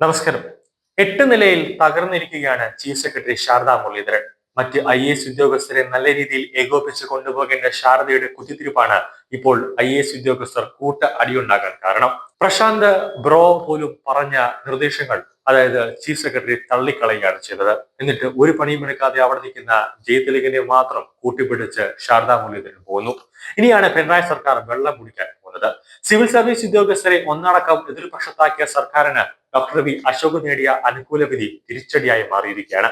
നമസ്കാരം. 8 നിലയിൽ തകർന്നിരിക്കുകയാണ് chief secretary Saradha Muraleedharan. മറ്റ് IAS ഉദ്യോഗസ്ഥരെ നല്ല രീതിയിൽ ഏകോപിപ്പിച്ച് കൊണ്ടുപോകേണ്ട ശാരദയുടെ കുത്തിത്തിരിപ്പാണ് ഇപ്പോൾ IAS ഉദ്യോഗസ്ഥർ കൂട്ട അടിയുണ്ടാകാൻ കാരണം. പ്രശാന്ത് ബ്രോ പോലും പറഞ്ഞ നിർദ്ദേശങ്ങൾ അതായത് ചീഫ് സെക്രട്ടറി തള്ളിക്കളയുകയാണ് ചെയ്തത്. എന്നിട്ട് ഒരു പണിയും എടുക്കാതെ അവിടെ നിൽക്കുന്ന ജയതിലകിനെ മാത്രം കൂട്ടിപ്പിടിച്ച് ശാരദാ മുരളീധരൻ പോകുന്നു. ഇനിയാണ് പിണറായി സർക്കാർ വെള്ളം കുടിക്കാൻ പോകുന്നത്. സിവിൽ സർവീസ് ഉദ്യോഗസ്ഥരെ ഒന്നടക്കം എതിർപക്ഷത്താക്കിയ സർക്കാരിന് ഡോക്ടർ വി അശോക് നേടിയ അനുകൂല വിധി തിരിച്ചടിയായി മാറിയിരിക്കുകയാണ്.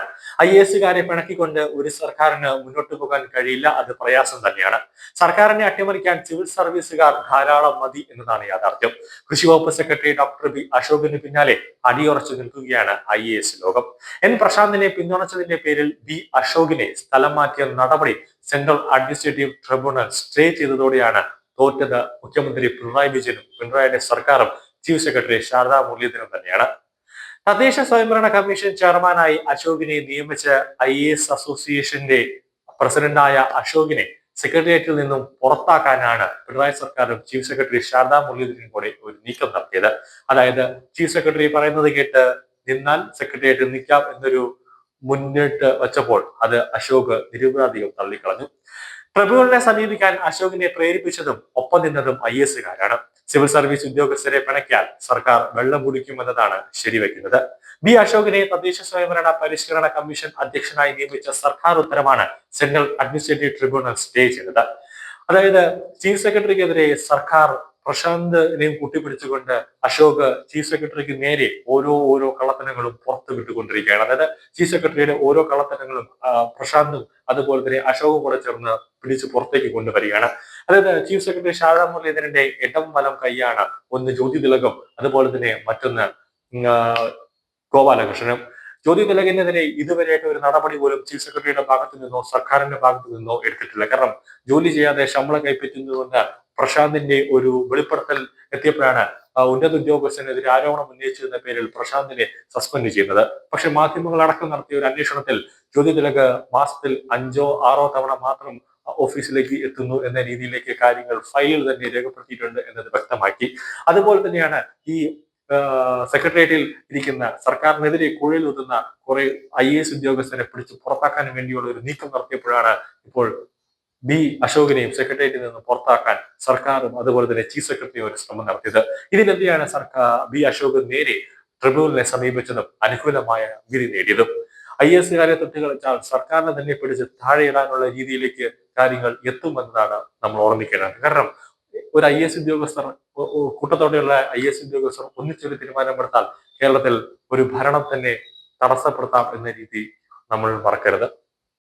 IASകാരെ പിണക്കിക്കൊണ്ട് ഒരു സർക്കാരിന് മുന്നോട്ട് പോകാൻ കഴിയില്ല, അത് പ്രയാസം തന്നെയാണ്. സർക്കാരിനെ അട്ടിമറിക്കാൻ സിവിൽ സർവീസുകാർ ധാരാളം മതി എന്നതാണ് യാഥാർത്ഥ്യം. കൃഷി വകുപ്പ് സെക്രട്ടറി ഡോക്ടർ വി അശോകിന് പിന്നാലെ അടിയുറച്ചു നിൽക്കുകയാണ് IAS ലോകം. പ്രശാന്തിനെ പിന്തുണച്ചതിന്റെ പേരിൽ വി അശോകിനെ സ്ഥലം മാറ്റിയ നടപടി സെൻട്രൽ അഡ്മിനിസ്ട്രേറ്റീവ് ട്രിബ്യൂണൽ സ്റ്റേ ചെയ്തതോടെയാണ് തോറ്റത് മുഖ്യമന്ത്രി പിണറായി വിജയനും പിണറായിയുടെ സർക്കാരും ചീഫ് സെക്രട്ടറി ശാരദാ മുരളീധരൻ തന്നെയാണ്. തദ്ദേശ സ്വയംഭരണ കമ്മീഷൻ ചെയർമാനായി അശോകിനെ നിയമിച്ച IAS അസോസിയേഷന്റെ പ്രസിഡന്റായ അശോകിനെ സെക്രട്ടേറിയറ്റിൽ നിന്നും പുറത്താക്കാനാണ് പിണറായി സർക്കാരും ചീഫ് സെക്രട്ടറി ശാരദാ മുരളീധരനും കൂടെ ഒരു നീക്കം നടത്തിയത്. അതായത് ചീഫ് സെക്രട്ടറി പറയുന്നത് കേട്ട് നിന്നാൽ സെക്രട്ടേറിയറ്റിൽ നിൽക്കാം എന്നൊരു മുന്നിട്ട് വെച്ചപ്പോൾ അത് അശോക് നിരപരാധികൾ തള്ളിക്കളഞ്ഞു. ട്രിബ്യൂണലിനെ സമീപിക്കാൻ അശോകിനെ പ്രേരിപ്പിച്ചതും ഒപ്പം നിന്നതും IASകാരാണ്. സിവിൽ സർവീസ് ഉദ്യോഗസ്ഥരെ പിണക്കിയാൽ സർക്കാർ വെള്ളം കുടിക്കുമെന്നതാണ് ശരിവെക്കുന്നത്. ബി അശോകിനെ തദ്ദേശ സ്വയംഭരണ പരിഷ്കരണ കമ്മീഷൻ അധ്യക്ഷനായി നിയമിച്ച സർക്കാർ ഉത്തരവാണ് സെൻട്രൽ അഡ്മിനിസ്ട്രേറ്റീവ് ട്രിബ്യൂണൽ സ്റ്റേ ചെയ്തത്. അതായത് ചീഫ് സെക്രട്ടറിക്കെതിരെ സർക്കാർ പ്രശാന്തിനെയും കൂട്ടിപ്പിടിച്ചുകൊണ്ട് അശോക് ചീഫ് സെക്രട്ടറിക്ക് നേരെ ഓരോ കള്ളത്തനങ്ങളും പുറത്തു വിട്ടുകൊണ്ടിരിക്കുകയാണ്. അതായത് ചീഫ് സെക്രട്ടറിയുടെ ഓരോ കള്ളത്തനങ്ങളും പ്രശാന്തും അതുപോലെ തന്നെ അശോകും കൂടെ ചേർന്ന് പിടിച്ച് പുറത്തേക്ക് കൊണ്ടുവരികയാണ്. അതായത് ചീഫ് സെക്രട്ടറി ശാരദാ മുരളീധരന്റെ ഇടം വലം കൈയാണ് ഒന്ന് ജ്യോതി തിലകും, അതുപോലെ തന്നെ മറ്റൊന്ന് ഗോപാലകൃഷ്ണനും. ജ്യോതി തിലകിനെതിരെ ഇതുവരെയായിട്ട് ഒരു നടപടി പോലും ചീഫ് സെക്രട്ടറിയുടെ ഭാഗത്തു നിന്നോ സർക്കാരിന്റെ ഭാഗത്തു നിന്നോ എടുത്തിട്ടില്ല. കാരണം ജോലി ചെയ്യാതെ ശമ്പളം കൈപ്പറ്റുന്നുവെന്ന് പ്രശാന്തിന്റെ ഒരു വെളിപ്പെടുത്തൽ എത്തിയപ്പോഴാണ് ഉന്നത ഉദ്യോഗസ്ഥനെതിരെ ആരോപണം ഉന്നയിച്ചതിന്റെ പേരിൽ പ്രശാന്തിനെ സസ്പെൻഡ് ചെയ്യുന്നത്. പക്ഷെ മാധ്യമങ്ങൾ അടക്കം നടത്തിയ ഒരു അന്വേഷണത്തിൽ ജ്യോതി തിലക് മാസത്തിൽ 5-6 തവണ മാത്രം ഓഫീസിലേക്ക് എത്തുന്നു എന്ന രീതിയിലേക്ക് കാര്യങ്ങൾ ഫയലിൽ തന്നെ രേഖപ്പെടുത്തിയിട്ടുണ്ട് എന്നത് വ്യക്തമാക്കി. അതുപോലെ തന്നെയാണ് ഈ സെക്രട്ടേറിയറ്റിൽ ഇരിക്കുന്ന സർക്കാരിനെതിരെ കുഴലൂതുന്ന കുറെ IAS ഉദ്യോഗസ്ഥരെ പിടിച്ച് പുറത്താക്കാൻ വേണ്ടിയുള്ള ഒരു നീക്കം നടത്തിയപ്പോഴാണ് ഇപ്പോൾ ബി അശോകിനെയും സെക്രട്ടേറിയറ്റിൽ നിന്ന് പുറത്താക്കാൻ സർക്കാരും അതുപോലെ തന്നെ ചീഫ് സെക്രട്ടറിയും ഒരു ശ്രമം നടത്തിയത്. ഇതിനെതിരെയാണ് സർക്കാർ ബി അശോക് നേരെ ട്രിബ്യൂണലിനെ സമീപിച്ചതും അനുകൂലമായ വിധി നേടിയതും. IASകാരെ തൊട്ടുകളിച്ചാൽ സർക്കാരിനെ തന്നെ പിടിച്ച് താഴെയിടാനുള്ള രീതിയിലേക്ക് കാര്യങ്ങൾ എത്തുമെന്നതാണ് നമ്മൾ ഓർമ്മിക്കേണ്ടത്. കാരണം ഒരു IAS ഉദ്യോഗസ്ഥർ കൂട്ടത്തോടെയുള്ള IAS ഉദ്യോഗസ്ഥർ ഒന്നിച്ചൊരു തീരുമാനമെടുത്താൽ കേരളത്തിൽ ഒരു ഭരണം തന്നെ തടസ്സപ്പെടുത്താം എന്ന രീതി നമ്മൾ മറക്കരുത്.